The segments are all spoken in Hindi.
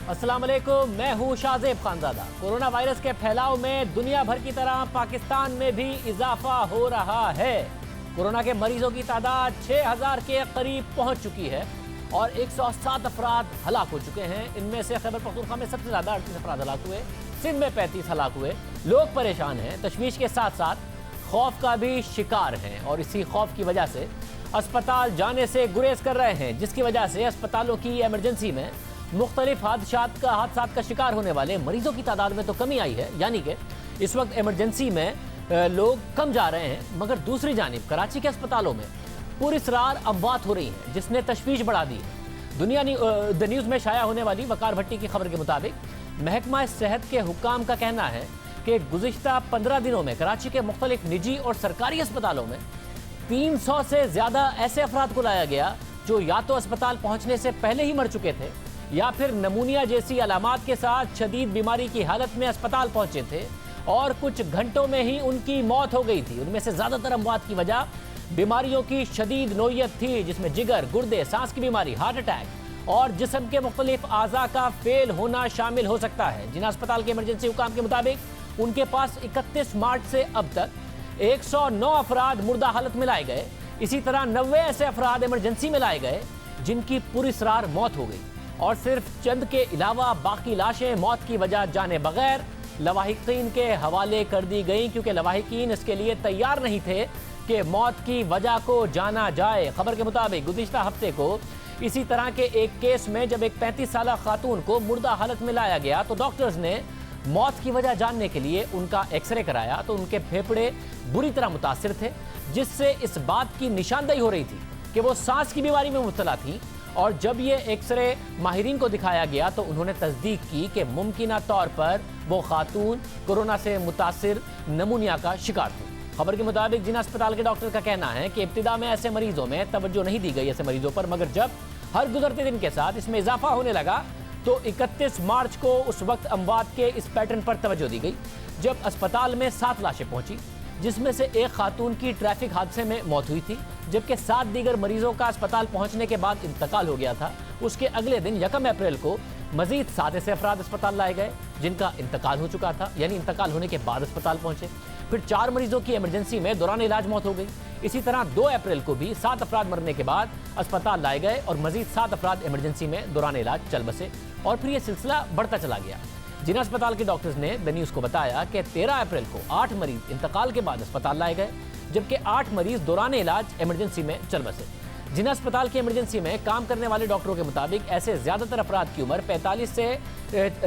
अस्सलाम वालेकुम, मैं हूं शाहजेब खानजादा। कोरोना वायरस के फैलाव में दुनिया भर की तरह पाकिस्तान में भी इजाफा हो रहा है। कोरोना के मरीजों की तादाद 6000 के करीब पहुंच चुकी है और 107 अफराद हलाक हो चुके हैं। इनमें से खैबर पख्तूनख्वा में सबसे ज़्यादा 38 अफराद हलाक हुए, सिंध में 35 हलाक हुए। लोग परेशान हैं, तशवीश के साथ साथ खौफ का भी शिकार हैं और इसी खौफ की वजह से अस्पताल जाने से गुरेज कर रहे हैं, जिसकी वजह से अस्पतालों की इमरजेंसी में मुख्तलिफ हादसात का शिकार होने वाले मरीजों की तादाद में तो कमी आई है। यानी कि इस वक्त इमरजेंसी में लोग कम जा रहे हैं, मगर दूसरी जानिब कराची के अस्पतालों में पुरअसरार अमवात हो रही हैं, जिसने तशवीश बढ़ा दी है। दुनिया द न्यूज़ में शाया होने वाली वकार भट्टी की खबर के मुताबिक महकमा सेहत के हुक्काम का कहना है कि गुज़िश्ता 15 दिनों में कराची के मुख्तलिफ निजी और सरकारी अस्पतालों में 300 से ज़्यादा ऐसे अफराद को लाया गया जो या तो अस्पताल पहुँचने से पहले ही मर चुके थे या फिर नमूनिया जैसी अलामात के साथ शदीद बीमारी की हालत में अस्पताल पहुंचे थे और कुछ घंटों में ही उनकी मौत हो गई थी। उनमें से ज़्यादातर अमवात की वजह बीमारियों की शदीद नोयत थी, जिसमें जिगर, गुर्दे, सांस की बीमारी, हार्ट अटैक और जिस्म के मुख्तलिफ आज़ा का फेल होना शामिल हो सकता है। जिना अस्पताल के इमरजेंसी हुकाम के मुताबिक उनके पास 31 मार्च से अब तक 109 अफराद मुर्दा हालत में लाए गए। इसी तरह 90 ऐसे अफराद इमरजेंसी में लाए गए जिनकी पुरअसरार मौत हो गई और सिर्फ चंद के अलावा बाकी लाशें मौत की वजह जाने बगैर लवाहिकीन के हवाले कर दी गई, क्योंकि लवाहिकीन इसके लिए तैयार नहीं थे कि मौत की वजह को जाना जाए। खबर के मुताबिक गुज़िश्ता हफ्ते को इसी तरह के एक केस में जब एक 35 साल खातून को मुर्दा हालत में लाया गया तो डॉक्टर्स ने मौत की वजह जानने के लिए उनका एक्सरे कराया तो उनके फेफड़े बुरी तरह मुतासिर थे, जिससे इस बात की निशानदेही हो रही थी कि वो सांस की बीमारी में मुब्तला थी। और जब ये एक्सरे माहिरीन को दिखाया गया तो उन्होंने तस्दीक की कि मुमकिना तौर पर वो खातून कोरोना से मुतासिर नमूनिया का शिकार थी। खबर के मुताबिक जिना अस्पताल के डॉक्टर का कहना है कि इब्तिदा में ऐसे मरीजों में तवज्जो नहीं दी गई ऐसे मरीजों पर, मगर जब हर गुजरते दिन के साथ इसमें इजाफा होने लगा तो 31 मार्च को उस वक्त अमवात के इस पैटर्न पर तवज्जो दी गई जब अस्पताल में 7 लाशें पहुंची, जिसमें से एक खातून की ट्रैफिक हादसे में मौत हुई थी, जबकि 7 दीगर मरीजों का अस्पताल पहुंचने के बाद इंतकाल हो गया था। उसके अगले दिन 1 अप्रैल को मजीद 7 ऐसे अफराद अस्पताल लाए गए जिनका इंतकाल हो चुका था, यानी इंतकाल होने के बाद अस्पताल पहुंचे। फिर 4 मरीजों की इमरजेंसी में दौरान इलाज मौत हो गई। इसी तरह 2 अप्रैल को भी 7 अफराद मरने के बाद अस्पताल लाए गए और मजीद 7 अफराद इमरजेंसी में दौरान इलाज चल बसे और फिर यह सिलसिला बढ़ता चला गया। जिना अस्पताल के डॉक्टर्स ने द न्यूज़ को बताया कि 13 अप्रैल को 8 मरीज इंतकाल के बाद अस्पताल लाए गए, जबकि 8 मरीज दौरान इलाज इमरजेंसी में चल बसे। जिना अस्पताल की इमरजेंसी में काम करने वाले डॉक्टरों के मुताबिक ऐसे ज़्यादातर अफराद की उम्र 45 से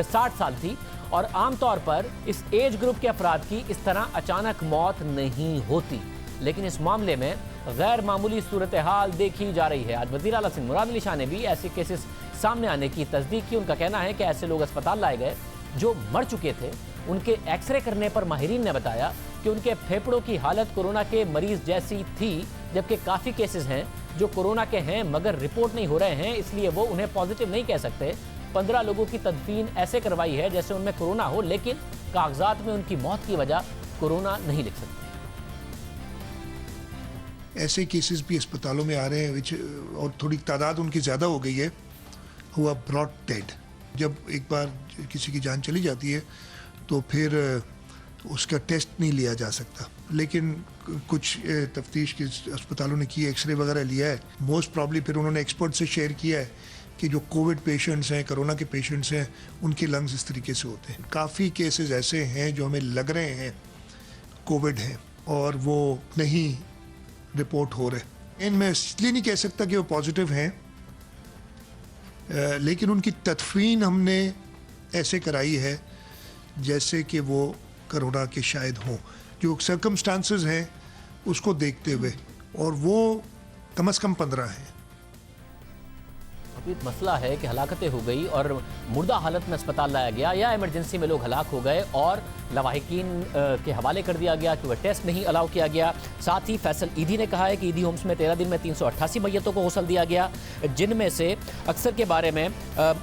60 साल थी और आमतौर पर इस एज ग्रुप के अफराद की इस तरह अचानक मौत नहीं होती, लेकिन इस मामले में गैर मामूली सूरत हाल देखी जा रही है। आज वज़ीर आला सिंध मुराद अली शाह ने भी ऐसे केसेस सामने आने की तस्दीक की। उनका कहना है कि ऐसे लोग अस्पताल लाए गए जो मर चुके थे। उनके एक्सरे करने पर माहिरीन ने बताया कि उनके फेफड़ों की हालत कोरोना के मरीज जैसी थी, जबकि काफ़ी केसेस हैं जो कोरोना के हैं मगर रिपोर्ट नहीं हो रहे हैं, इसलिए वो उन्हें पॉजिटिव नहीं कह सकते। 15 लोगों की तदफीन ऐसे करवाई है जैसे उनमें कोरोना हो, लेकिन कागजात में उनकी मौत की वजह कोरोना नहीं लिख सकते। ऐसे केसेस भी अस्पतालों में आ रहे हैं और थोड़ी तादाद उनकी ज़्यादा हो गई है, हुआ ब्रॉड डेड। जब एक बार किसी की जान चली जाती है तो फिर उसका टेस्ट नहीं लिया जा सकता, लेकिन कुछ तफ्तीश के अस्पतालों ने की, एक्सरे वगैरह लिया है। मोस्ट प्रॉब्ली फिर उन्होंने एक्सपर्ट से शेयर किया है कि जो कोविड पेशेंट्स हैं, कोरोना के पेशेंट्स हैं, उनके लंग्स इस तरीके से होते हैं। काफ़ी केसेस ऐसे हैं जो हमें लग रहे हैं कोविड हैं और वो नहीं रिपोर्ट हो रहे। इनमें इसलिए नहीं कह सकता कि वो पॉजिटिव हैं, लेकिन उनकी तदफीन हमने ऐसे कराई है जैसे कि वो कोरोना के शायद हों, जो सर्कमस्टांसेस हैं उसको देखते हुए, और वो कम से कम 15 हैं। अभी मसला है कि हलाकतें हो गई और मुर्दा हालत में अस्पताल लाया गया या इमरजेंसी में लोग हलाक हो गए और लवाहिकीन के हवाले कर दिया गया, क्योंकि टेस्ट नहीं अलाउ किया गया। साथ ही फैसल ईदी ने कहा है कि ईदी होम्स में 13 दिन में 388 मैयतों को गौसल दिया गया, जिनमें से अक्सर के बारे में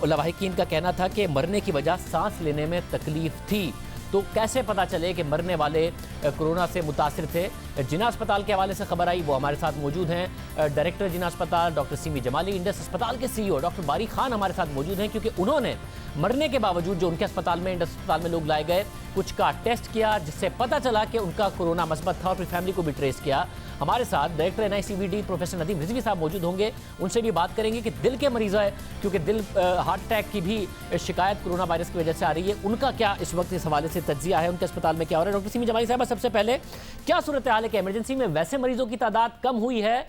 लवाहिकीन का कहना था कि मरने की वजह सांस लेने में तकलीफ थी। तो कैसे पता चले कि मरने वाले कोरोना से मुतासिर थे? जिना अस्पताल के हवाले से खबर आई, वो हमारे साथ मौजूद हैं। डायरेक्टर जिना अस्पताल डॉक्टर सीमी जमाली, इंडस अस्पताल के CEO डॉक्टर बारी खान हमारे साथ मौजूद हैं, क्योंकि उन्होंने मरने के बावजूद जो उनके अस्पताल में, इंडस अस्पताल में लोग लाए गए, कुछ का टेस्ट किया, जिससे पता चला कि उनका कोरोना मस्बत था और फिर फैमिली को भी ट्रेस किया। हमारे साथ director NICVD professor Nadeem Rizvi साहब मौजूद होंगे, उनसे भी बात करेंगे कि दिल के मरीज है, क्योंकि दिल हार्ट अटैक की भी शिकायत कोरोना वायरस की वजह से आ रही है, उनका क्या इस वक्त इस हवाले से तज्जिया है, उनके अस्पताल में क्या हो रहा है। डॉक्टर सीमी जमाली साहब, सबसे पहले क्या सूरत हाल है कि इमरजेंसी में वैसे मरीजों की तादाद कम हुई है,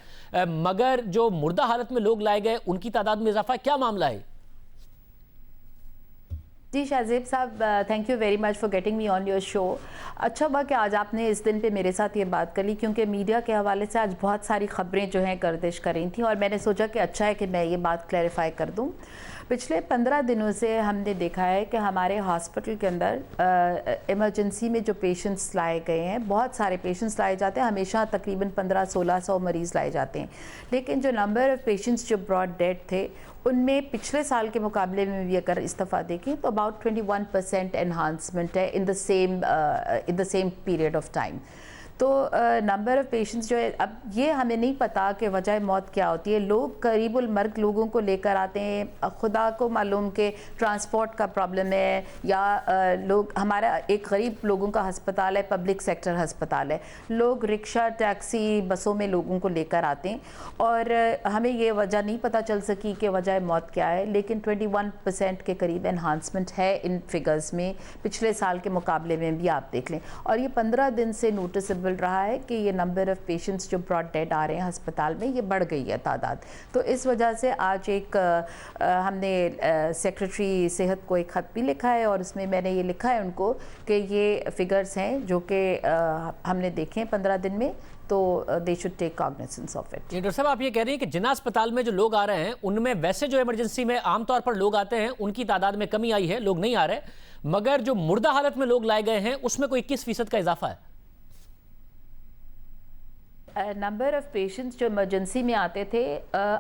मगर जो मुर्दा हालत में लोग लाए गए उनकी तादाद में इजाफा, क्या मामला है? जी शाहजेब साहब, thank you very much for getting me on your show. अच्छा हुआ कि आज आपने इस दिन पे मेरे साथ ये बात कर ली, क्योंकि मीडिया के हवाले से आज बहुत सारी खबरें जो हैं गर्दिश कर रही थी और मैंने सोचा कि अच्छा है कि मैं ये बात क्लैरिफाई कर दूं। पिछले 15 दिनों से हमने देखा है कि हमारे हॉस्पिटल के अंदर इमरजेंसी में जो पेशेंट्स लाए गए हैं, बहुत सारे पेशेंट्स लाए जाते हैं, हमेशा तकरीबन 1500-1600 मरीज़ लाए जाते हैं, लेकिन जो नंबर ऑफ़ पेशेंट्स जो ब्रॉड डेड थे उनमें पिछले साल के मुकाबले में भी अगर इस्तीफ़ा देखें तो अबाउट 21% एनहांसमेंट है in the same period of time. तो नंबर ऑफ़ पेशेंट्स जो है, अब ये हमें नहीं पता कि वजह मौत क्या होती है। लोग करीबुल मर्ग लोगों को लेकर आते हैं, खुदा को मालूम कि ट्रांसपोर्ट का प्रॉब्लम है या लोग, हमारा एक गरीब लोगों का हस्पताल है, पब्लिक सेक्टर हस्पताल है, लोग रिक्शा टैक्सी बसों में लोगों को लेकर आते हैं और हमें ये वजह नहीं पता चल सकी कि वजह मौत क्या है, लेकिन 21% के करीब एनहांसमेंट है इन फिगर्स में, पिछले साल के मुकाबले में भी आप देख लें। और ये 15 दिन से नोटिसेबल रहा है कि ये नंबर ऑफ़ पेशेंट्स जो ब्रॉड डेड आ रहे हैं अस्पताल में, ये बढ़ गई है तादाद। तो इस वजह से आज एक हमने सेक्रेटरी सेहत को एक ख़त भी लिखा है और उसमें मैंने ये लिखा है उनको कि ये फिगर्स हैं जो कि हमने देखे हैं 15 दिन में, तो they should take cognizance of it. Doctor साहब, आप ये कह रही हैं कि जिना अस्पताल में जो लोग आ रहे हैं उनमें वैसे जो इमरजेंसी में आमतौर पर लोग आते हैं उनकी तादाद में कमी आई है, लोग नहीं आ रहे, मगर जो मुर्दा हालत में लोग लाए गए हैं उसमें कोई 21% का इजाफा है। नंबर ऑफ़ पेशेंट्स जो इमरजेंसी में आते थे,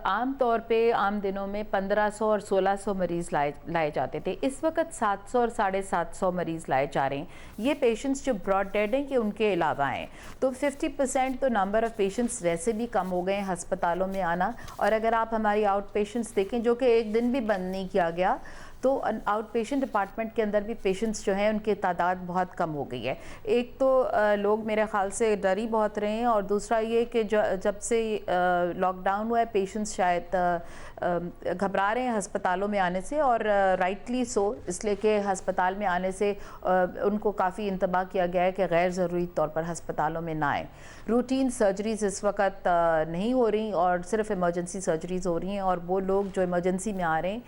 आम तौर पे आम दिनों में 1500 और 1600 मरीज़ लाए जाते थे। इस वक्त 700 और 750 मरीज़ लाए जा रहे हैं। ये पेशेंट्स जो ब्रॉड डेड हैं कि उनके अलावा हैं, तो 50% तो नंबर ऑफ़ पेशेंट्स वैसे भी कम हो गए हैं हस्पतालों में आना। और अगर आप हमारी आउट पेशेंट्स देखें, जो कि एक दिन भी बंद नहीं किया गया, तो आउट पेशेंट डिपार्टमेंट के अंदर भी पेशेंट्स जो हैं उनकी तादाद बहुत कम हो गई है। एक तो लोग मेरे ख़्याल से डर ही बहुत रहे हैं, और दूसरा ये कि जब से लॉकडाउन हुआ है पेशेंट्स शायद घबरा रहे हैं अस्पतालों में आने से, और राइटली सो, इसलिए कि अस्पताल में आने से उनको काफ़ी इंतबाह किया गया है कि गैर ज़रूरी तौर पर अस्पतालों में ना आए। रूटीन सर्जरीज इस वक्त नहीं हो रही और सिर्फ इमरजेंसी सर्जरीज हो रही हैं, और वो लोग जो इमरजेंसी में आ रहे हैं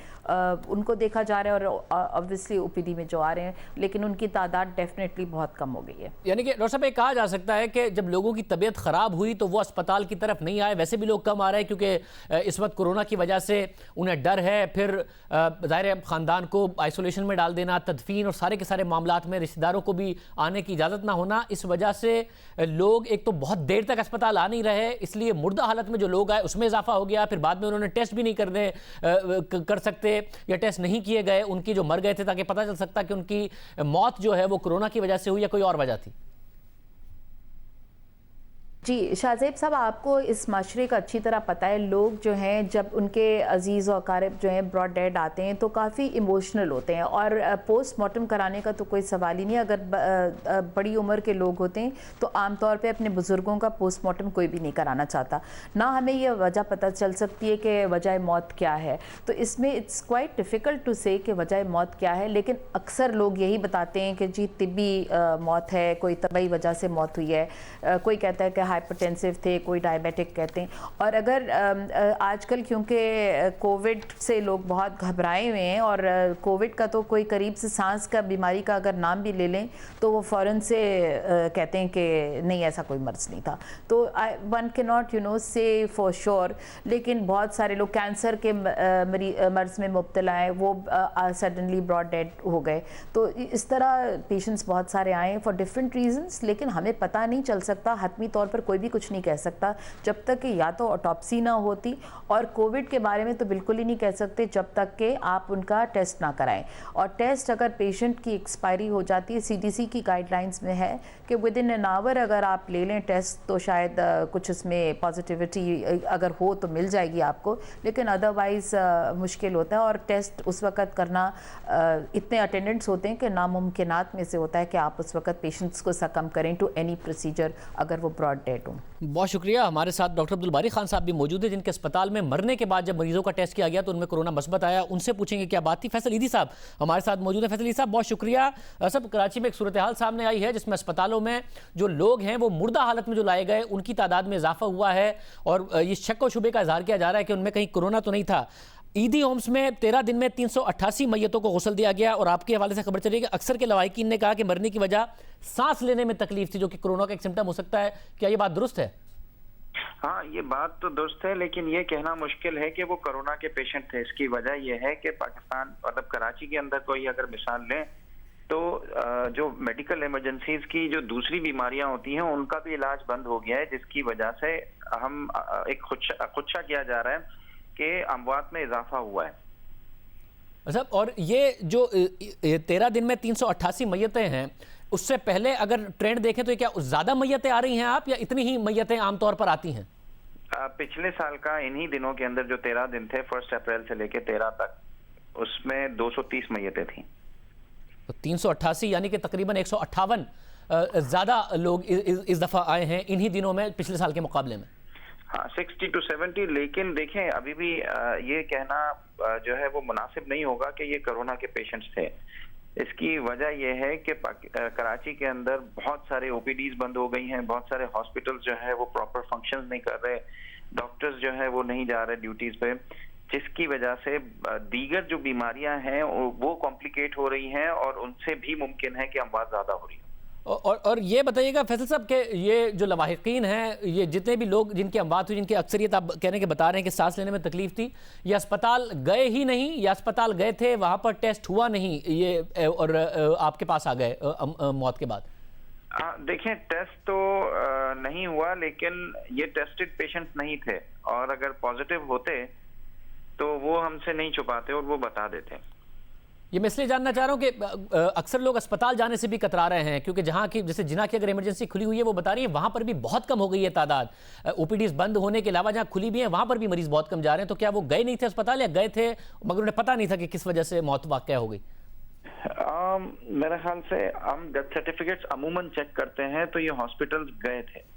उनको देखा जा रहा है, और ऑब्वियसली OPD में जो आ रहे हैं, लेकिन उनकी तादाद डेफिनेटली बहुत कम हो गई है। यानी कि डॉक्टर साहब, ये कहा जा सकता है कि जब लोगों की तबीयत ख़राब हुई तो वो अस्पताल की तरफ नहीं आए, वैसे भी लोग कम आ रहे हैं क्योंकि इस वक्त कोरोना की वजह से उन्हें डर है, फिर ज़ाहिर है ख़ानदान को आइसोलेशन में डाल देना, तदफीन और सारे के सारे मामलात में रिश्तेदारों को भी आने की इजाज़त ना होना, इस वजह से लोग एक तो बहुत देर तक अस्पताल आ नहीं रहे, इसलिए मुर्दा हालत में जो लोग आए उसमें इजाफा हो गया। फिर बाद में उन्होंने टेस्ट भी नहीं कर सकते या टेस्ट नहीं किए गए, उनकी जो मर गए थे, ताकि पता चल सकता कि उनकी मौत जो है वो कोरोना की वजह से हुई या कोई और वजह थी। जी शाहजेब साहब, आपको इस माशरे का अच्छी तरह पता है, लोग जो हैं जब उनके अजीज़ और अकारिब जो हैं ब्रॉड डेड आते हैं तो काफ़ी इमोशनल होते हैं, और पोस्टमार्टम कराने का तो कोई सवाल ही नहीं। अगर बड़ी उम्र के लोग होते हैं तो आमतौर पे अपने बुज़ुर्गों का पोस्टमार्टम कोई भी नहीं कराना चाहता, ना हमें ये वजह पता चल सकती है कि वजह मौत क्या है। तो इसमें इट्स क्वाइट डिफ़िकल्ट टू से कि वजह मौत क्या है, लेकिन अक्सर लोग यही बताते हैं कि जी तिब्बी मौत है, कोई तबई वजह से मौत हुई है, कोई कहता है कि हाइपरटेंसिव थे, कोई डायबिटिक कहते हैं। और अगर आजकल क्योंकि कोविड से लोग बहुत घबराए हुए हैं, और कोविड का तो कोई करीब से सांस का बीमारी का अगर नाम भी ले लें तो वो फ़ौरन से कहते हैं कि नहीं ऐसा कोई मर्ज़ नहीं था। तो वन के नॉट से फॉर श्योर, लेकिन बहुत सारे लोग कैंसर के मर्ज़ में मुब्तला हैं, वो सडनली ब्रॉड डेड हो गए। तो इस तरह पेशेंट्स बहुत सारे आए फॉर डिफरेंट रीजंस, लेकिन हमें पता नहीं चल सकता हतमी तौर पर पर कोई भी कुछ नहीं कह सकता जब तक कि या तो ऑटोप्सी ना होती, और कोविड के बारे में तो बिल्कुल ही नहीं कह सकते जब तक कि आप उनका टेस्ट ना कराएं। और टेस्ट अगर पेशेंट की एक्सपायरी हो जाती है, सीडीसी की गाइडलाइंस में है कि विद इन एन आवर अगर आप ले लें टेस्ट तो शायद कुछ इसमें पॉजिटिविटी अगर हो तो मिल जाएगी आपको, लेकिन अदरवाइज़ मुश्किल होता है। और टेस्ट उस वक़्त करना इतने अटेंडेंट्स होते हैं कि नामुमकिनात में से होता है कि आप उस वक़्त पेशेंट्स को सकम करें टू एनी प्रोसीजर अगर वो ब्रॉड डेड हो। बहुत शुक्रिया। हमारे साथ डॉक्टर अब्दुल बारी खान साहब भी मौजूद है, जिनके अस्पताल में मरने के बाद जब मरीजों का टेस्ट किया गया तो उनमें कोरोना मस्बत आया। उनसे पूछेंगे क्या बात थी। फैसल ईदी साहब हमारे साथ मौजूद है। फैसल ईदी साहब बहुत शुक्रिया। सब कराची में एक सूरत हाल सामने आई है जिसमें अस्पतालों में जो लोग हैं वो मुर्दा हालत में जो लाए गए उनकी तादाद में इजाफा हुआ है और ये शक और शुबे का इजहार किया जा रहा है कि उनमें कहीं कोरोना तो नहीं था। ईदी होम्स में 13 दिन में 388 मैयतों को गुस्ल दिया गया और आपके हवाले से खबर चली कि अक्सर के लवाहिकीन ने कहा कि मरने की वजह सांस लेने में तकलीफ थी, जो कि कोरोना का एक सिम्टम हो सकता है। क्या ये बात दुरुस्त है? हाँ, ये बात तो दुरुस्त है, लेकिन ये कहना मुश्किल है कि वो कोरोना के पेशेंट थे। इसकी वजह यह है कि पाकिस्तान मतलब कराची के अंदर कोई अगर मिसाल लें तो जो मेडिकल इमरजेंसीज की जो दूसरी बीमारियां होती हैं उनका भी इलाज बंद हो गया है, जिसकी वजह से हम एक खुदशा किया जा रहा है कि अमवात में इजाफा हुआ है। अच्छा, और ये जो 13 दिन में 388 मैयतें हैं, उससे पहले अगर ट्रेंड देखें तो क्या ज्यादा मैयतें आ रही हैं आप, या इतनी ही मैयतें आमतौर पर आती हैं? पिछले साल का इन्हीं दिनों के अंदर जो 13 दिन थे 1 अप्रैल से लेकर 13 तक, उसमें 230 मैयतें थी। तो 388 यानी कि तकरीबन 158 ज्यादा लोग इस दफा आए हैं इन्हीं दिनों में पिछले साल के मुकाबले में। हाँ, 60 to 70। लेकिन देखें अभी भी ये कहना जो है वो मुनासिब नहीं होगा कि ये कोरोना के पेशेंट्स थे। इसकी वजह यह है कि कराची के अंदर बहुत सारे ओपीडीज बंद हो गई हैं, बहुत सारे हॉस्पिटल्स जो है वो प्रॉपर फंक्शंस नहीं कर रहे, डॉक्टर्स जो है वो नहीं जा रहे ड्यूटीज पे, जिसकी वजह से दीगर जो बीमारियां हैं वो कॉम्प्लिकेट हो रही हैं और उनसे भी मुमकिन है कि अमवात ज्यादा हो रही है। और ये बताइएगा फैसल साहब कि ये जो लवाहिकीन हैं, ये जितने भी लोग जिनकी अमवात हुई, जिनकी अक्सरियत आप कहने के बता रहे हैं कि सांस लेने में तकलीफ थी, ये अस्पताल गए ही नहीं या अस्पताल गए थे वहाँ पर टेस्ट हुआ नहीं ये और आपके पास आ गए मौत के बाद? देखें, टेस्ट तो नहीं हुआ, लेकिन ये टेस्टेड पेशेंट्स नहीं थे, और अगर पॉजिटिव होते तो वो हमसे नहीं छुपाते और वो बता देते। ये मैं इसलिए जानना चाह रहा हूँ कि अक्सर लोग अस्पताल जाने से भी कतरा रहे हैं, क्योंकि जहाँ की जैसे जिना की अगर इमरजेंसी खुली हुई है वो बता रही है वहाँ पर भी बहुत कम हो गई है तादाद। ओपीडीज बंद होने के अलावा जहाँ खुली भी है वहाँ पर भी मरीज बहुत कम जा रहे हैं। तो क्या वो गए नहीं थे अस्पताल, या गए थे मगर उन्हें पता नहीं था कि किस वजह से मौत वाक़या हो गई? मेरे ख्याल से हम डेथ सर्टिफिकेट्स अमूमन चेक करते हैं तो ये हॉस्पिटल्स गए थे,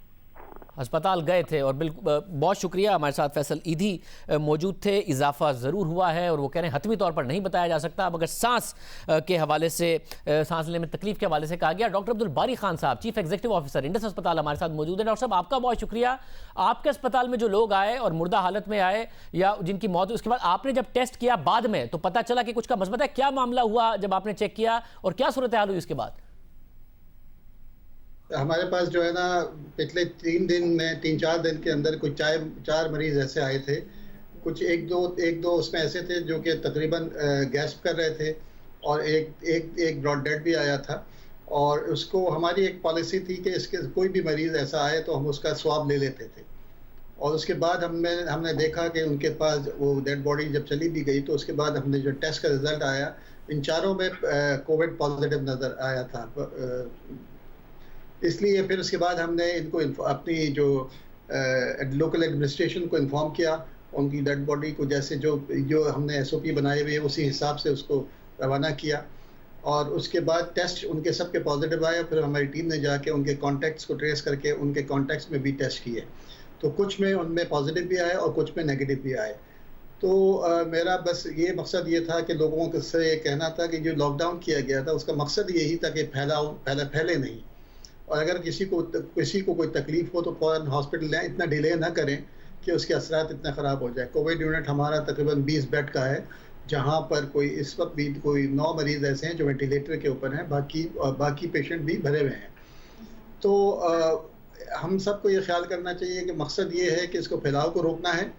अस्पताल गए थे। और बिल्कुल बहुत शुक्रिया, हमारे साथ फैसल ईदी मौजूद थे। इजाफा ज़रूर हुआ है और वो कह रहे हैं हतमी तौर पर नहीं बताया जा सकता। अब अगर सांस के हवाले से, सांस लेने में तकलीफ के हवाले से कहा गया, डॉक्टर अब्दुल बारी खान साहब चीफ एग्जीक्यूटिव ऑफिसर इंडस अस्पताल हमारे साथ मौजूद है। डॉक्टर साहब आपका बहुत शुक्रिया। आपके अस्पताल में जो लोग आए और मुर्दा हालत में आए या जिनकी मौत हुई, उसके बाद आपने जब टेस्ट किया बाद में तो पता चला कि कुछ का मसबत है, क्या मामला हुआ जब आपने चेक किया और क्या सूरत हाल हुई उसके बाद? हमारे पास जो है ना पिछले 3-4 दिन के अंदर कुछ 4 मरीज ऐसे आए थे। कुछ एक दो उसमें ऐसे थे जो कि तकरीबन गैस्प कर रहे थे, और एक ब्रॉड डेड भी आया था। और उसको हमारी एक पॉलिसी थी कि इसके कोई भी मरीज ऐसा आए तो हम उसका स्वाब ले लेते थे। और उसके बाद हमने देखा कि उनके पास वो डेड बॉडी जब चली भी गई तो उसके बाद हमने जो टेस्ट का रिजल्ट आया, इन चारों में कोविड पॉजिटिव नज़र आया था। इसलिए फिर उसके बाद हमने इनको अपनी जो लोकल एडमिनिस्ट्रेशन को इन्फॉर्म किया, उनकी डेड बॉडी को जैसे जो हमने SOP बनाए हुए उसी हिसाब से उसको रवाना किया। और उसके बाद टेस्ट उनके सबके पॉजिटिव आए। फिर हमारी टीम ने जाके उनके कॉन्टैक्ट्स को ट्रेस करके उनके कॉन्टैक्ट्स में भी टेस्ट किए, तो कुछ में उनमें पॉजिटिव भी आए और कुछ में नेगेटिव भी आए। तो मेरा बस ये मकसद ये था कि लोगों से ये कहना था कि जो लॉकडाउन किया गया था उसका मकसद यही था कि फैले नहीं, और अगर किसी को कोई तकलीफ हो तो फ़ौरन हॉस्पिटल लें, इतना डिले ना करें कि उसके असरात इतना ख़राब हो जाए। कोविड यूनिट हमारा तकरीबन 20 बेड का है, जहाँ पर इस वक्त भी कोई 9 मरीज़ ऐसे हैं जो वेंटिलेटर के ऊपर हैं, बाकी पेशेंट भी भरे हुए हैं। तो हम सबको ये ख्याल करना चाहिए कि मकसद ये है कि इसको फैलाव को रोकना है,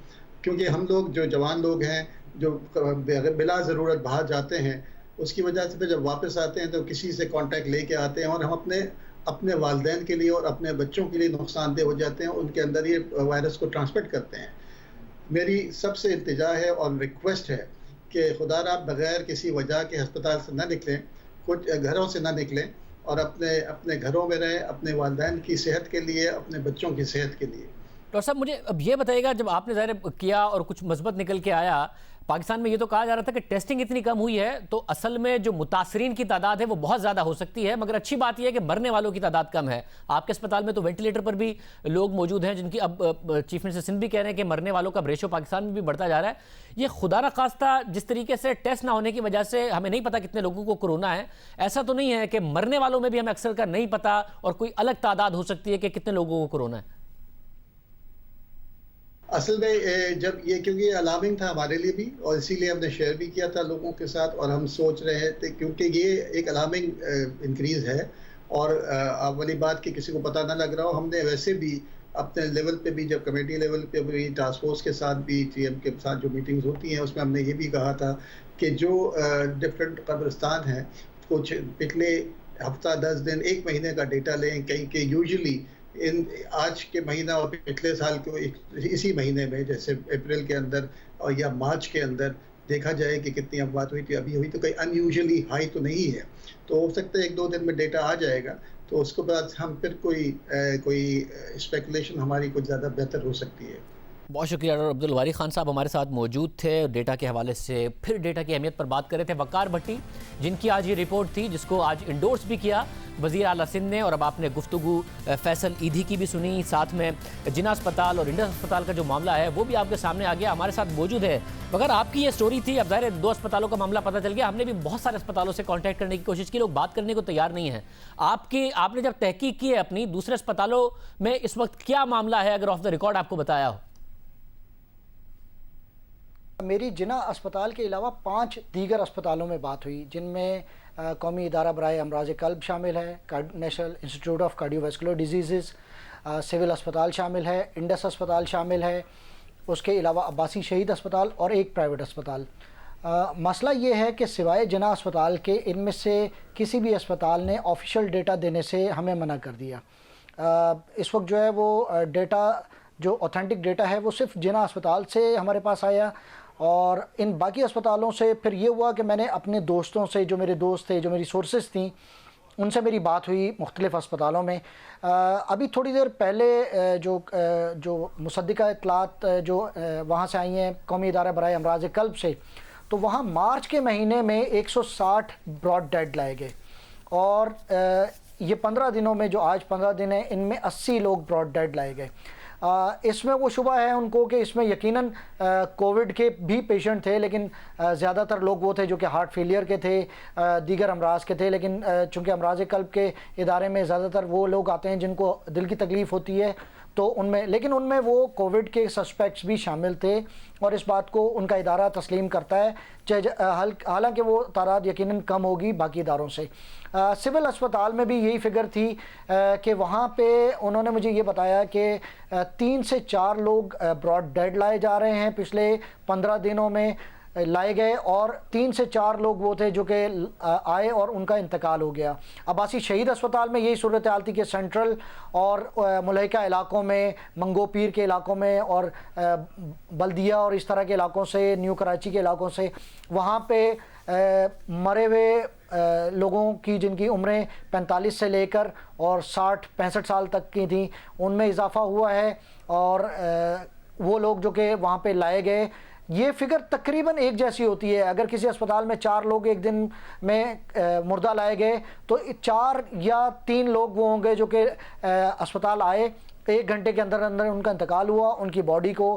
क्योंकि हम लोग जो जवान लोग हैं जो बिला ज़रूरत बाहर जाते हैं, उसकी वजह से फिर जब वापस आते हैं तो किसी से कांटेक्ट लेके आते हैं, और हम अपने अपने वालिदैन के लिए और अपने बच्चों के लिए नुकसानदेह हो जाते हैं, उनके अंदर ये वायरस को ट्रांसमिट करते हैं। मेरी सबसे इल्तिजा है और रिक्वेस्ट है कि खुदारा बगैर किसी वजह के अस्पताल से ना निकलें, कुछ घरों से ना निकलें और अपने घरों में रहें, अपने वालिदैन की सेहत के लिए, अपने बच्चों की सेहत के लिए। डॉक्टर साहब, मुझे अब ये बताइएगा, जब आपने ज़ाहिर किया और कुछ मस्बत निकल के आया, पाकिस्तान में ये तो कहा जा रहा था कि टेस्टिंग इतनी कम हुई है तो असल में जो मुतासरीन की तादाद है वो बहुत ज़्यादा हो सकती है, मगर अच्छी बात यह है कि मरने वालों की तादाद कम है। आपके अस्पताल में तो वेंटिलेटर पर भी लोग मौजूद हैं जिनकी, अब चीफ मिनिस्टर सिंध भी कह रहे हैं कि मरने वालों का रेशो पाकिस्तान में भी बढ़ता जा रहा है। ये खुदा न खास्ता जिस तरीके से टेस्ट ना होने की वजह से हमें नहीं पता कितने लोगों को कोरोना है, ऐसा तो नहीं है कि मरने वालों में भी हमें अक्सर का नहीं पता और कोई अलग तादाद हो सकती है कि कितने लोगों को कोरोना है? असल में जब ये, क्योंकि अलार्मिंग था हमारे लिए भी और इसीलिए हमने शेयर भी किया था लोगों के साथ, और हम सोच रहे थे क्योंकि ये एक अलार्मिंग इंक्रीज है और वाली बात कि किसी को पता ना लग रहा हो। हमने वैसे भी अपने लेवल पे भी, जब कमेटी लेवल पे भी टास्क फोर्स के साथ भी, टीएम के साथ जो मीटिंग्स होती हैं उसमें हमने ये भी कहा था कि जो डिफरेंट कब्रिस्तान हैं, कुछ पिछले हफ्ता 10 दिन 1 महीने का डेटा लें, कहीं के यूजुअली इन आज के महीना और पिछले साल को इसी महीने में, जैसे अप्रैल के अंदर और या मार्च के अंदर देखा जाए कि कितनी अफवात हुई थी। अभी हुई तो कोई अनयूजुअली हाई तो नहीं है, तो हो सकता है 1-2 दिन में डेटा आ जाएगा, तो उसके बाद हम फिर कोई स्पेकुलेशन हमारी कुछ ज़्यादा बेहतर हो सकती है। बहुत शुक्रिया। डॉक्टर अब्दुल वारी खान साहब हमारे साथ मौजूद थे, डेटा के हवाले से फिर डेटा की अहमियत पर बात कर रहे थे। वकार भट्टी, जिनकी आज ये रिपोर्ट थी जिसको आज इंडोर्स भी किया वज़ीर आला सिंध ने, और अब आपने गुफ्तगू फैसल ईदी की भी सुनी, साथ में जिना अस्पताल और इंडस अस्पताल का जो मामला है वो भी आपके सामने आ गया। हमारे साथ मौजूद है मगर आपकी ये स्टोरी थी, अब ज़ाहिर 2 अस्पतालों का मामला पता चल गया। हमने भी बहुत सारे अस्पतालों से कॉन्टैक्ट करने की कोशिश की, लोग बात करने को तैयार नहीं है। आपने जब तहकीक की है अपनी, दूसरे अस्पतालों में इस वक्त क्या मामला है, अगर ऑफ द रिकॉर्ड आपको बताया हो? मेरी जिना अस्पताल के अलावा 5 दीगर अस्पतालों में बात हुई, जिनमें कौमी इदारा बराए अमराज कल्ब शामिल है, national institute of cardiovascular diseases, civil अस्पताल शामिल है, इंडस अस्पताल शामिल है, उसके अलावा अब्बासी शहीद अस्पताल और एक प्राइवेट अस्पताल। मसला ये है कि सिवाय जिना अस्पताल के इनमें से किसी भी अस्पताल ने ऑफिशियल डेटा देने से हमें मना कर दिया। इस वक्त जो है वो डेटा, जो ऑथेंटिक डेटा है वो सिर्फ जिना अस्पताल से हमारे पास आया, और इन बाकी अस्पतालों से फिर ये हुआ कि मैंने अपने दोस्तों से, जो मेरे दोस्त थे, जो मेरी सोर्सेज थी, उनसे मेरी बात हुई मुख्तलिफ़ अस्पतालों में। अभी थोड़ी देर पहले जो मुसद्दिका इत्तलात जो वहाँ से आई हैं कौमी इदारा बराए अमराज कल्ब से, तो वहाँ मार्च के महीने में 160 ब्रॉड डेड लाए गए, और ये 15 दिनों में, जो आज 15 दिन है, इनमें 80 लोग ब्रॉड डेड लाए गए। इसमें वो शुबा है उनको कि इसमें यकीनन कोविड के भी पेशेंट थे, लेकिन ज़्यादातर लोग वो थे जो कि हार्ट फेलियर के थे, दीगर अमराज के थे, लेकिन चूँकि अमराज कल्ब के इदारे में ज़्यादातर वो लोग आते हैं जिनको दिल की तकलीफ़ होती है, तो उनमें वो कोविड के सस्पेक्ट्स भी शामिल थे, और इस बात को उनका इदारा तस्लीम करता है, हालांकि वो तादाद यकीनन कम होगी बाकी इदारों से। सिविल अस्पताल में भी यही फिगर थी कि वहाँ पे उन्होंने मुझे ये बताया कि 3 से 4 लोग ब्रॉड डेड लाए जा रहे हैं, पिछले 15 दिनों में लाए गए, और 3 से 4 लोग वो थे जो कि आए और उनका इंतकाल हो गया। अब्बासी शहीद अस्पताल में यही सूरत हाल थी कि सेंट्रल और मुलहिका इलाकों में, मंगो पीर के इलाकों में और बल्दिया और इस तरह के इलाकों से, न्यू कराची के इलाकों से, वहाँ पे मरे हुए लोगों की जिनकी उम्रें 45 से लेकर और 60-65 साल तक की थी, उनमें इजाफ़ा हुआ है, और वो लोग जो कि वहाँ पे लाए गए, ये फिगर तकरीबन एक जैसी होती है। अगर किसी अस्पताल में 4 लोग एक दिन में मुर्दा लाए गए, तो 4 या 3 लोग वो होंगे जो कि अस्पताल आए, 1 घंटे के अंदर अंदर उनका इंतकाल हुआ, उनकी बॉडी को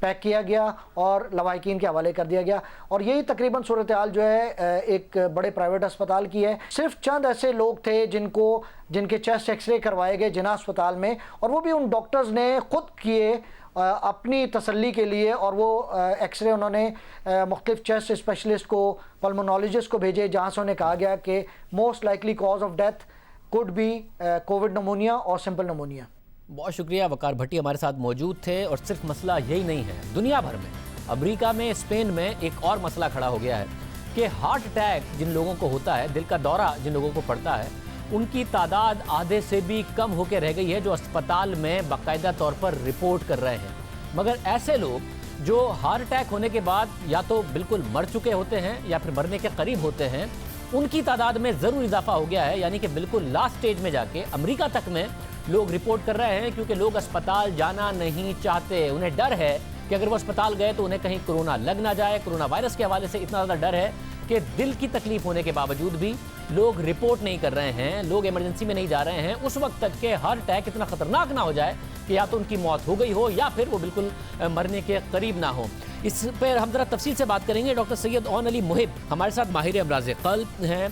पैक किया गया और लवाहिकीन के हवाले कर दिया गया। और यही तकरीबन सूरत हाल जो है एक बड़े प्राइवेट अस्पताल की है। सिर्फ चंद ऐसे लोग थे जिनके चेस्ट एक्सरे करवाए गए जिना अस्पताल में, और वो भी उन डॉक्टर्स ने खुद किए अपनी तसल्ली के लिए, और वो एक्सरे उन्होंने मुख्तलिफ चेस्ट स्पेशलिस्ट को, पल्मोनोलॉजिस्ट को भेजे, जहाँ से उन्हें कहा गया कि most likely cause of death could be Covid नमूनिया और सिंपल नमूनिया। बहुत शुक्रिया। वकार भट्टी हमारे साथ मौजूद थे। और सिर्फ मसला यही नहीं है, दुनिया भर में, अमेरिका में, स्पेन में एक और मसला खड़ा हो गया है कि हार्ट अटैक जिन लोगों को होता है, दिल का दौरा जिन लोगों को पड़ता है, उनकी तादाद आधे से भी कम होकर रह गई है जो अस्पताल में बाकायदा तौर पर रिपोर्ट कर रहे हैं। मगर ऐसे लोग जो हार्ट अटैक होने के बाद या तो बिल्कुल मर चुके होते हैं या फिर मरने के करीब होते हैं, उनकी तादाद में ज़रूर इजाफा हो गया है। यानी कि बिल्कुल लास्ट स्टेज में जाके अमेरिका तक में लोग रिपोर्ट कर रहे हैं, क्योंकि लोग अस्पताल जाना नहीं चाहते। उन्हें डर है कि अगर वो अस्पताल गए तो उन्हें कहीं कोरोना लग ना जाए। कोरोना वायरस के हवाले से इतना ज़्यादा डर है कि दिल की तकलीफ होने के बावजूद भी लोग रिपोर्ट नहीं कर रहे हैं, लोग इमरजेंसी में नहीं जा रहे हैं उस वक्त तक के हार्ट अटैक इतना खतरनाक ना हो जाए कि या तो उनकी मौत हो गई हो या फिर वो बिल्कुल मरने के करीब ना हो। इस पर हम जरा तफसील से बात करेंगे। डॉक्टर सैयद ओन अली मुहिब हमारे साथ माहिर अमराज क़ल्ब हैं,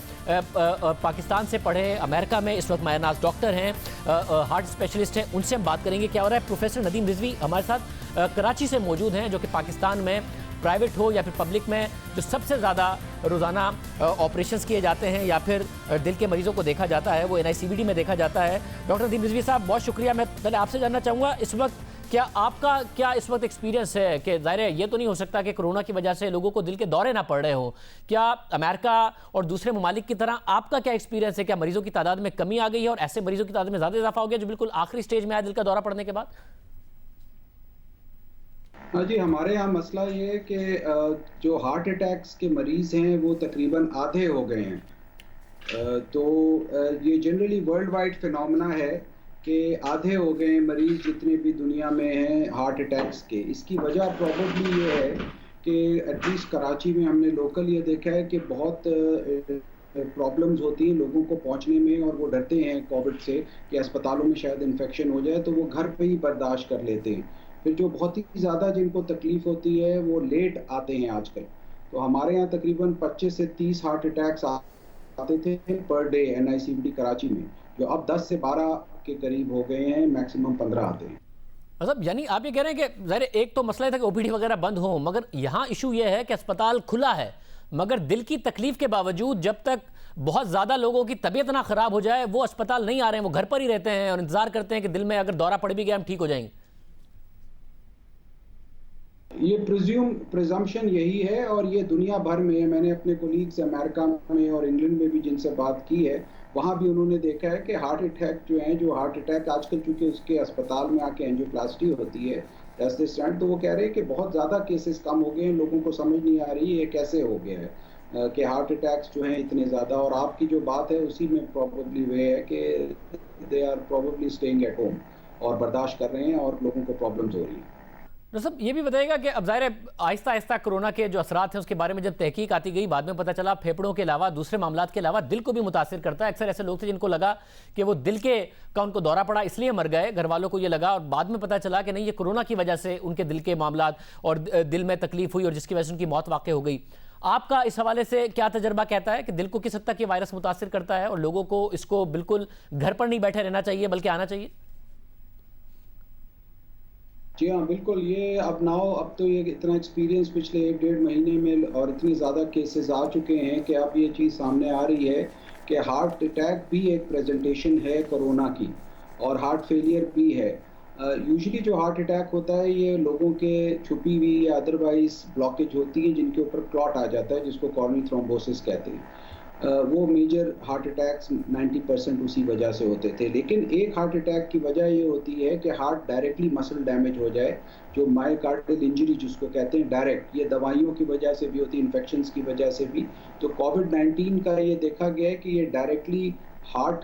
पाकिस्तान से पढ़े, अमेरिका में इस वक्त मायनाज डॉक्टर हैं, हार्ट स्पेशलिस्ट हैं, उनसे हम बात करेंगे क्या हो रहा है। प्रोफेसर नदीम रिजवी हमारे साथ कराची से मौजूद हैं, जो कि पाकिस्तान में प्राइवेट हो या फिर पब्लिक में जो सबसे ज़्यादा रोज़ाना ऑपरेशंस किए जाते हैं या फिर दिल के मरीज़ों को देखा जाता है वो NICVD में देखा जाता है। डॉक्टर नदीम रिजवी साहब, बहुत शुक्रिया। मैं पहले आपसे जानना चाहूँगा, इस वक्त क्या आपका क्या इस वक्त एक्सपीरियंस है कि ज़ाहिर है ये तो नहीं हो सकता कि कोरोना की वजह से लोगों को दिल के दौरे ना पड़ रहे हो, क्या अमेरिका और दूसरे ममालिक की तरह आपका क्या एक्सपीरियंस है? क्या मरीज़ों की तादाद में कमी आ गई है और ऐसे मरीज़ों की तादाद में ज़्यादा इजाफा हो गया जो बिल्कुल आखिरी स्टेज में आया दिल का दौरा पड़ने के बाद? हाँ जी, हमारे यहाँ मसला ये है कि जो हार्ट अटैक्स के मरीज़ हैं वो तकरीबन आधे हो गए हैं। तो ये जनरली वर्ल्ड वाइड फिनोमेना है कि आधे हो गए मरीज़ जितने भी दुनिया में हैं हार्ट अटैक्स के। इसकी वजह प्रॉबेबली ये है कि एटलीस्ट कराची में हमने लोकल ये देखा है कि बहुत प्रॉब्लम्स होती हैं लोगों को पहुंचने में और वो डरते हैं कोविड से कि अस्पतालों में शायद इन्फेक्शन हो जाए, तो वो घर पे ही बर्दाश्त कर लेते हैं। फिर जो बहुत ही ज़्यादा जिनको तकलीफ़ होती है वो लेट आते हैं आजकल। तो हमारे यहाँ तकरीबन 25 से 30 हार्ट अटैक्स आते थे पर डे NICVD कराची में, जो अब 10 से 12 के करीब हो गए हैं, मैक्सिमम 15 आते हैं। मतलब यानी आप ये कह रहे हैं कि ज़ाहिर एक तो मसला था कि OPD वगैरह बंद हो, मगर यहाँ इशू ये है कि अस्पताल खुला है मगर दिल की तकलीफ के बावजूद जब तक बहुत ज़्यादा लोगों की तबीयत ना ख़राब हो जाए वो अस्पताल नहीं आ रहे हैं, वो घर पर ही रहते हैं और इंतज़ार करते हैं कि दिल में अगर दौरा पड़ भी गया हम ठीक हो जाएंगे। ये प्रिजम्पशन यही है और ये दुनिया भर में, मैंने अपने कोलीग्स अमेरिका में और इंग्लैंड में भी जिनसे बात की है, वहाँ भी उन्होंने देखा है कि हार्ट अटैक जो हैं, जो हार्ट अटैक आजकल चूँकि उसके अस्पताल में आके एंजियोप्लास्टी होती है तो वो कह रहे हैं कि बहुत ज़्यादा केसेस कम हो गए हैं, लोगों को समझ नहीं आ रही ये कैसे हो गया है कि हार्ट अटैक्स जो हैं इतने ज़्यादा। और आपकी जो बात है उसी में प्रॉबेबली वे है कि they are probably staying at home और बर्दाश्त कर रहे हैं और लोगों को प्रॉब्लम्स हो रही हैं। डॉक्टर साहब ये भी बताइएगा कि अब ज़ाहिर है आहिस्ता आहिस्ता कोरोना के जो असरात हैं उसके बारे में जब तहकीक आती गई, बाद में पता चला फेफड़ों के अलावा दूसरे मामलात के अलावा दिल को भी मुतासिर करता है। अक्सर ऐसे लोग थे जिनको लगा कि वो दिल के का उनको दौरा पड़ा इसलिए मर गए, घर वालों को ये लगा, और बाद में पता चला कि नहीं ये कोरोना की वजह से उनके दिल के मामलात और दिल में तकलीफ हुई और जिसकी वजह से उनकी मौत वाक़ई हो गई। आपका इस हवाले से क्या तजर्बा कहता है कि दिल को किस हद तक ये वायरस मुतासिर करता है और लोगों को इसको बिल्कुल घर पर नहीं बैठे रहना चाहिए बल्कि आना चाहिए? जी हाँ, बिल्कुल। ये अब तो ये इतना एक्सपीरियंस पिछले 1-1.5 महीने में और इतनी ज़्यादा केसेस आ चुके हैं कि अब ये चीज़ सामने आ रही है कि हार्ट अटैक भी एक प्रेजेंटेशन है कोरोना की और हार्ट फेलियर भी है। यूजुअली जो हार्ट अटैक होता है ये लोगों के छुपी हुई या अदरवाइज ब्लॉकेज होती है जिनके ऊपर क्लॉट आ जाता है जिसको कॉर्नियल थ्रोम्बोसिस कहते हैं। वो मेजर हार्ट अटैक्स 90% उसी वजह से होते थे। लेकिन एक हार्ट अटैक की वजह ये होती है कि हार्ट डायरेक्टली मसल डैमेज हो जाए, जो मायोकार्डियल इंजरी जिसको कहते हैं डायरेक्ट, ये दवाइयों की वजह से भी होती है, इन्फेक्शंस की वजह से भी। तो कोविड-19 का ये देखा गया है कि ये डायरेक्टली हार्ट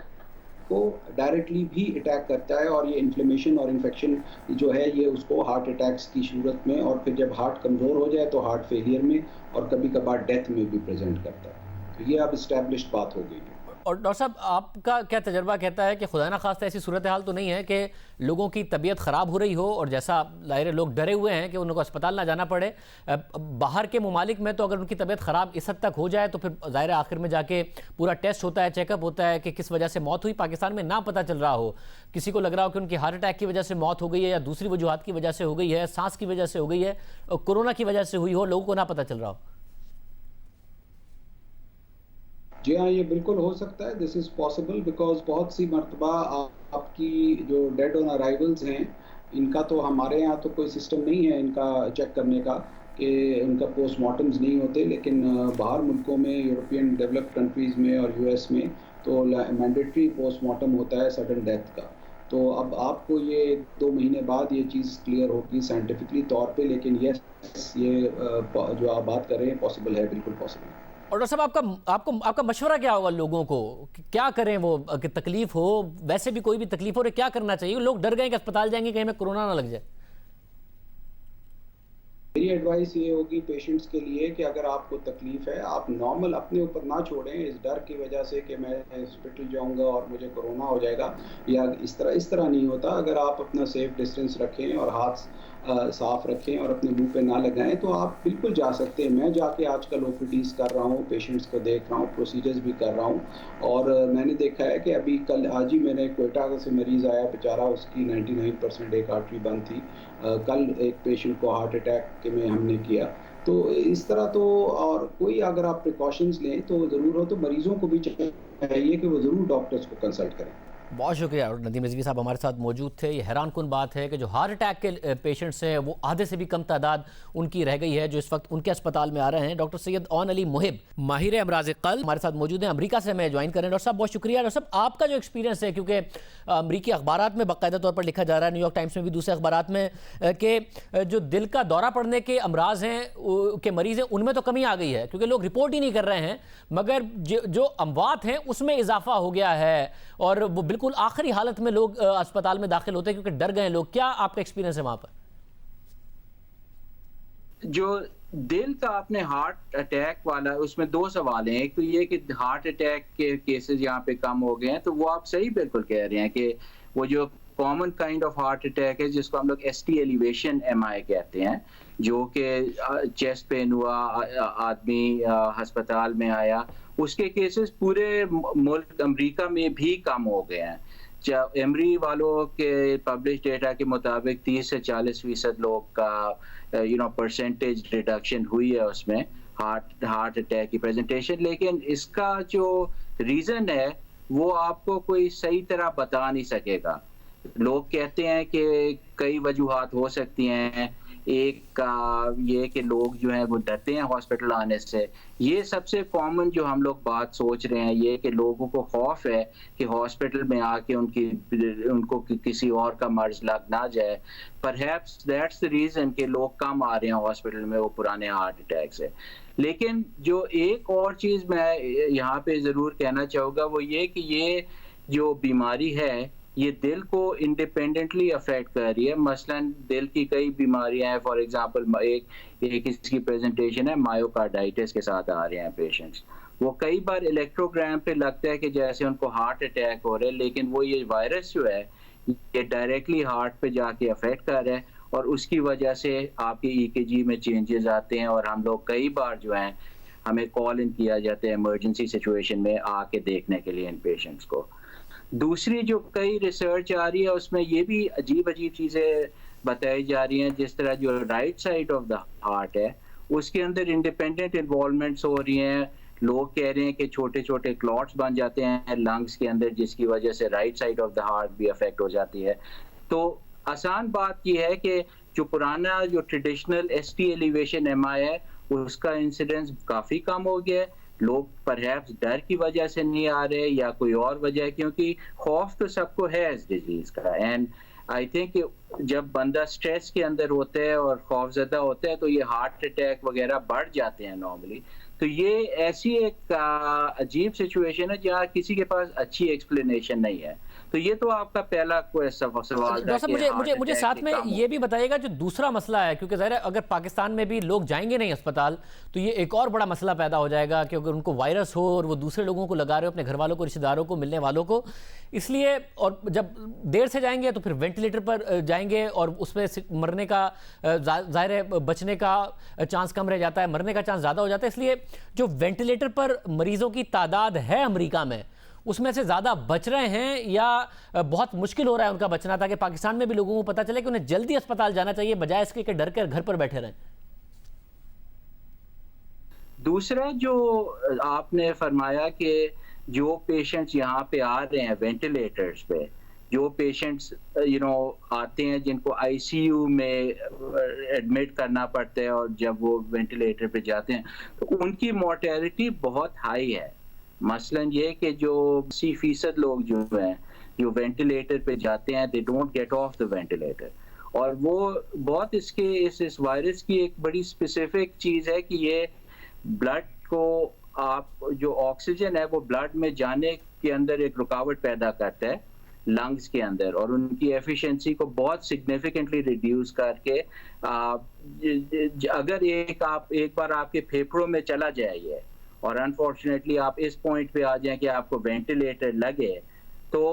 को डायरेक्टली भी अटैक करता है और ये इन्फ्लेमेशन और इन्फेक्शन जो है ये उसको हार्ट अटैक्स की सूरत में और फिर जब हार्ट कमज़ोर हो जाए तो हार्ट फेलियर में और कभी कभार डेथ में भी प्रेजेंट करता है। तो ये अब इस्टेब्लिश्ड बात हो गई है। और डॉक्टर साहब आपका क्या तजर्बा कहता है कि खुदा ना खास्ता ऐसी सूरत हाल तो नहीं है कि लोगों की तबीयत ख़राब हो रही हो और जैसा ज़ाहिर लोग डरे हुए हैं कि उनको अस्पताल ना जाना पड़े, बाहर के ममालिक में तो अगर उनकी तबीयत ख़राब इस हद तक हो जाए तो फिर ज़ाहिर आखिर में जाके पूरा टेस्ट होता है, चेकअप होता है कि किस वजह से मौत हुई। पाकिस्तान में ना पता चल रहा हो, किसी को लग रहा हो कि उनकी हार्ट अटैक की वजह से मौत हो गई है या दूसरी वजूहत की वजह से हो गई है, सांस की वजह से हो गई है, कोरोना की वजह से हुई हो, लोगों को ना पता चल रहा हो। जी हाँ, ये बिल्कुल हो सकता है। दिस इज़ पॉसिबल बिकॉज बहुत सी मरतबा आपकी जो डेड ऑन अराइवल्स हैं इनका तो हमारे यहाँ तो कोई सिस्टम नहीं है इनका चेक करने का कि उनका पोस्टमार्टम्स नहीं होते, लेकिन बाहर मुल्कों में, यूरोपियन डेवलप्ड कंट्रीज़ में और यूएस में तो मैंडेटरी पोस्टमार्टम होता है सडन डेथ का। तो अब आपको ये 2 महीने बाद ये चीज़ क्लियर होगी साइंटिफिकली तौर पे, लेकिन ये जो आप बात कर रहे हैं पॉसिबल है, बिल्कुल पॉसिबल है। और डॉक्टर साहब, आपका मशवरा क्या होगा लोगों को कि क्या करें? वो कि तकलीफ हो, वैसे भी कोई भी तकलीफ हो, क्या करना चाहिए? लोग डर गए कि अस्पताल जाएंगे कहीं में कोरोना ना लग जाए। मेरी एडवाइस ये होगी पेशेंट्स के लिए कि अगर आपको तकलीफ है, आप नॉर्मल अपने ऊपर ना छोड़ें इस डर की वजह से कि मैं हॉस्पिटल जाऊंगा और मुझे कोरोना हो जाएगा, या इस तरह नहीं होता। अगर आप अपना सेफ डिस्टेंस रखें और हाथ साफ रखें और अपने मुंह पे ना लगाएं तो आप बिल्कुल जा सकते हैं। मैं जाके आजकल ओपीडीज कर रहा हूँ, पेशेंट्स को देख रहा हूँ, प्रोसीजर्स भी कर रहा हूँ, और मैंने देखा है कि अभी आज ही मैंने क्वेटा से मरीज़ आया, बेचारा उसकी 99% एक आर्टरी बंद थी। कल एक पेशेंट को हार्ट अटैक में हमने किया। तो इस तरह तो, और कोई अगर आप प्रिकॉशंस लें तो ज़रूर हो, तो मरीज़ों को भी चाहिए कि वो ज़रूर डॉक्टर्स को कंसल्ट करें। बहुत शुक्रिया। और नदीम रिजवी साहब हमारे साथ मौजूद थे। ये हैरानकुन बात है कि जो हार्ट अटैक के पेशेंट्स हैं वो आधे से भी कम तादाद उनकी रह गई है जो इस वक्त उनके अस्पताल में आ रहे हैं। डॉक्टर सैयद ओन अली मुहिब, माहिर अमराज क़ल्ब, हमारे साथ मौजूद हैं। अमेरिका से हमें ज्वाइन करें। डॉक्टर साहब बहुत शुक्रिया। डॉक्टर साहब आपका जो एक्सपीरियंस है, क्योंकि अमरीकी अखबारात में बाकायदा तौर पर लिखा जा रहा है, न्यूयॉर्क टाइम्स में भी, दूसरे अखबारात में, कि जो दिल का दौरा पड़ने के अमराज हैं के मरीज़ हैं उनमें तो कमी आ गई है क्योंकि लोग रिपोर्ट ही नहीं कर रहे हैं, मगर जो अमवात हैं उसमें इजाफा हो गया है और वो बिल्कुल आखिरी हालत में लोग अस्पताल में दाखिल होते हैं क्योंकि डर गए लोग। क्या आपका एक्सपीरियंस है वहां पर? जो दिल का आपने हार्ट अटैक वाला, उसमें 2 सवाल हैं। एक तो ये कि हार्ट अटैक के केसेस यहाँ पे कम हो गए हैं, तो वो आप सही बिल्कुल कह रहे हैं कि वो जो common kind of heart attack है जिसको हम लोग ST एलिवेशन MI कहते हैं, जो कि चेस्ट पेन हुआ, आदमी अस्पताल में आया, उसके केसेस पूरे मुल्क अमेरिका में भी कम हो गए हैं। एमरी वालों के पब्लिश डेटा के मुताबिक 30 से 40% लोग का परसेंटेज रिडक्शन हुई है उसमें हार्ट अटैक की प्रेजेंटेशन। लेकिन इसका जो रीज़न है वो आपको कोई सही तरह बता नहीं सकेगा। लोग कहते हैं कि कई वजूहात हो सकती हैं। एक का ये कि लोग जो हैं वो डरते हैं हॉस्पिटल आने से। ये सबसे कॉमन जो हम लोग बात सोच रहे हैं, ये कि लोगों को खौफ है कि हॉस्पिटल में आके उनको किसी और का मर्ज लग ना जाए। परहैप्स दैट्स द रीज़न कि लोग कम आ रहे हैं हॉस्पिटल में वो पुराने हार्ट अटैक से। लेकिन जो एक और चीज़ मैं यहाँ पे ज़रूर कहना चाहूँगा वो ये कि ये जो बीमारी है ये दिल को इंडिपेंडेंटली अफेक्ट कर रही है। मसलन दिल की कई बीमारियां हैं, फॉर एग्जांपल एक इसकी प्रेजेंटेशन है मायोकार्डाइटिस के साथ आ रहे हैं पेशेंट्स। वो कई बार इलेक्ट्रोग्राम पे लगता है कि जैसे उनको हार्ट अटैक हो रहा है, लेकिन वो ये वायरस जो है ये डायरेक्टली हार्ट पे जाके अफेक्ट कर रहा है और उसकी वजह से आपके EKG में चेंजेस आते हैं और हम लोग कई बार जो है हमें कॉल इन किया जाता है इमरजेंसी सिचुएशन में आके देखने के लिए इन पेशेंट्स को। दूसरी जो कई रिसर्च आ रही है उसमें ये भी अजीब चीज़ें बताई जा रही हैं, जिस तरह जो right side of the heart है उसके अंदर इंडिपेंडेंट इन्वॉल्वमेंट्स हो रही हैं। लोग कह रहे हैं कि छोटे छोटे क्लॉट्स बन जाते हैं लंग्स के अंदर जिसकी वजह से right side of the heart भी अफेक्ट हो जाती है। तो आसान बात यह है कि जो पुराना जो ट्रेडिशनल ST एलिवेशन MI है उसका इंसिडेंस काफ़ी कम हो गया है। लोग परहैप्स डर की वजह से नहीं आ रहे या कोई और वजह है, क्योंकि खौफ तो सबको है इस डिजीज़ का। एंड आई थिंक जब बंदा स्ट्रेस के अंदर होता है और खौफजदा होता है तो ये हार्ट अटैक वगैरह बढ़ जाते हैं नॉर्मली। तो ये ऐसी एक अजीब सिचुएशन है जहाँ किसी के पास अच्छी एक्सप्लेनेशन नहीं है। तो ये तो आपका पहला सवाल था। मुझे साथ में ये भी बताइएगा जो दूसरा मसला है, क्योंकि ज़ाहिर है अगर पाकिस्तान में भी लोग जाएंगे नहीं अस्पताल तो ये एक और बड़ा मसला पैदा हो जाएगा कि अगर उनको वायरस हो और वो दूसरे लोगों को लगा रहे हो, अपने घर वालों को, रिश्तेदारों को, मिलने वालों को, इसलिए और जब देर से जाएंगे तो फिर वेंटिलेटर पर जाएंगे और उसमें मरने का ज़ाहिर है बचने का चांस कम रह जाता है, मरने का चांस ज़्यादा हो जाता है। इसलिए जो वेंटिलेटर पर मरीज़ों की तादाद है अमेरिका में उसमें से ज़्यादा बच रहे हैं या बहुत मुश्किल हो रहा है उनका बचना, ताकि पाकिस्तान में भी लोगों को पता चले कि उन्हें जल्दी अस्पताल जाना चाहिए बजाय इसके कि डर कर घर पर बैठे रहें। दूसरा जो आपने फरमाया कि जो पेशेंट्स यहाँ पे आ रहे हैं वेंटिलेटर्स पे, जो पेशेंट्स आते हैं जिनको आईसीयू में एडमिट करना पड़ता है और जब वो वेंटिलेटर पे जाते हैं तो उनकी मोर्टेलिटी बहुत हाई है। मसलन ये कि जो 80% लोग जो हैं जो वेंटिलेटर पे जाते हैं they don't get of the ventilator, और वो बहुत इस वायरस की एक बड़ी स्पेसिफिक चीज़ है कि ये ब्लड को आप जो ऑक्सीजन है वो ब्लड में जाने के अंदर एक रुकावट पैदा करता है लंग्स के अंदर, और उनकी एफिशिएंसी को बहुत सिग्निफिकेंटली रिड्यूस करके अगर एक बार आपके फेफड़ों में चला जाए ये और अनफॉर्चुनेटली आप इस पॉइंट पे आ जाए कि आपको वेंटिलेटर लगे तो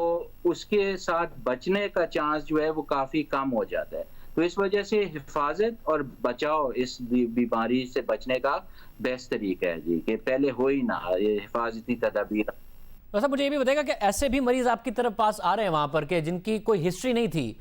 उसके साथ बचने का चांस जो है वो काफ़ी कम हो जाता है। तो इस वजह से हिफाजत और बचाव इस बीमारी से बचने का बेस्ट तरीका है जी, कि पहले हो ही ना ये हिफाजती तदाबीर। वैसे मुझे ये भी बताएगा कि ऐसे भी मरीज आपकी तरफ पास आ रहे हैं वहाँ पर के जिनकी कोई हिस्ट्री नहीं थी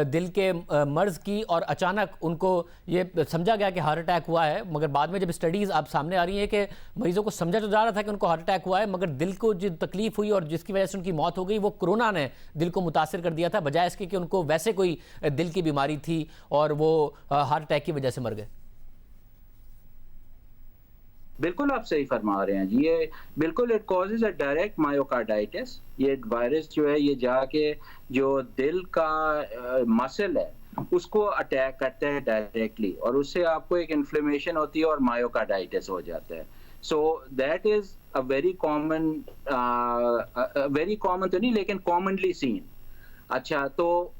दिल के मर्ज की, और अचानक उनको ये समझा गया कि हार्ट अटैक हुआ है, मगर बाद में जब स्टडीज़ आप सामने आ रही हैं कि मरीजों को समझा तो जा रहा था कि उनको हार्ट अटैक हुआ है, मगर दिल को जो तकलीफ हुई और जिसकी वजह से उनकी मौत हो गई वो कोरोना ने दिल को मुतासर कर दिया था, बजाय इसके कि उनको वैसे कोई दिल की बीमारी थी और वो हार्ट अटैक की वजह से मर गए। बिल्कुल आप सही फरमा रहे हैं जी, ये बिल्कुल it causes a direct myocarditis. ये वायरस जो है ये जाके जो दिल का मसल है उसको अटैक करता है डायरेक्टली, और उससे आपको एक इन्फ्लेमेशन होती है और मायोकार्डाइटिस हो जाता है। So that is a very common तो नहीं लेकिन कॉमनली सीन। अच्छा, तो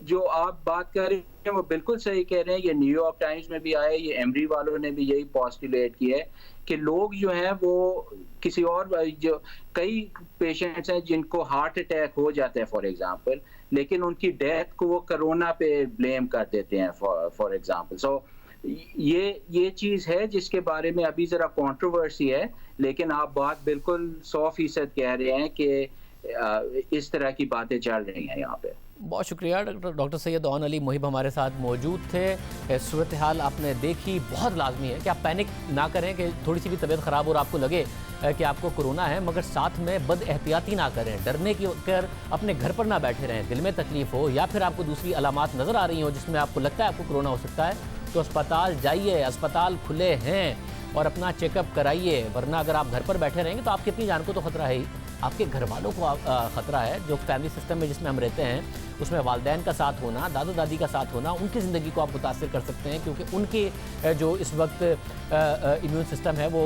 जो आप बात कर रहे हैं वो बिल्कुल सही कह रहे हैं, ये न्यूयॉर्क टाइम्स में भी आया, ये एमरी वालों ने भी यही पोस्टुलेट किया है कि लोग जो हैं वो किसी और जो कई पेशेंट्स हैं जिनको हार्ट अटैक हो जाता है फॉर एग्जांपल, लेकिन उनकी डेथ को वो कोरोना पे ब्लेम कर देते हैं फॉर एग्जांपल। सो ये चीज़ है जिसके बारे में अभी ज़रा कंट्रोवर्सी है, लेकिन आप बात बिल्कुल 100% कह रहे हैं कि इस तरह की बातें चल रही हैं यहाँ पे। बहुत शुक्रिया डॉक्टर सैयद ओन अली मुहिब हमारे साथ मौजूद थे। सूरत हाल आपने देखी, बहुत लाजमी है कि आप पैनिक ना करें कि थोड़ी सी भी तबीयत ख़राब हो और आपको लगे कि आपको कोरोना है, मगर साथ में बद एहतियाती ना करें, डरने की कर अपने घर पर ना बैठे रहें। दिल में तकलीफ हो या फिर आपको दूसरी अलामात नज़र आ रही हो जिसमें आपको लगता है आपको कोरोना हो सकता है तो अस्पताल जाइए, अस्पताल खुले हैं और अपना चेकअप कराइए, वरना अगर आप घर पर बैठे रहेंगे तो आपकी अपनी जान को तो खतरा है ही, आपके घर वालों को ख़तरा है। जो फैमिली सिस्टम में जिसमें हम रहते हैं उसमें वालिदैन का साथ होना, दादा दादी का साथ होना, उनकी ज़िंदगी को आप मुतासिर कर सकते हैं, क्योंकि उनके जो इस वक्त इम्यून सिस्टम है वो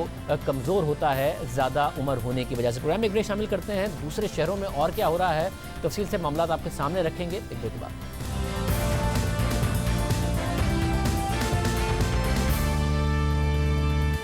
कमज़ोर होता है ज़्यादा उम्र होने की वजह से। प्रोग्राम में एक ब्रेक शामिल करते हैं, दूसरे शहरों में और क्या हो रहा है तफसील से मामला आपके सामने रखेंगे एक ब्रेक के बाद।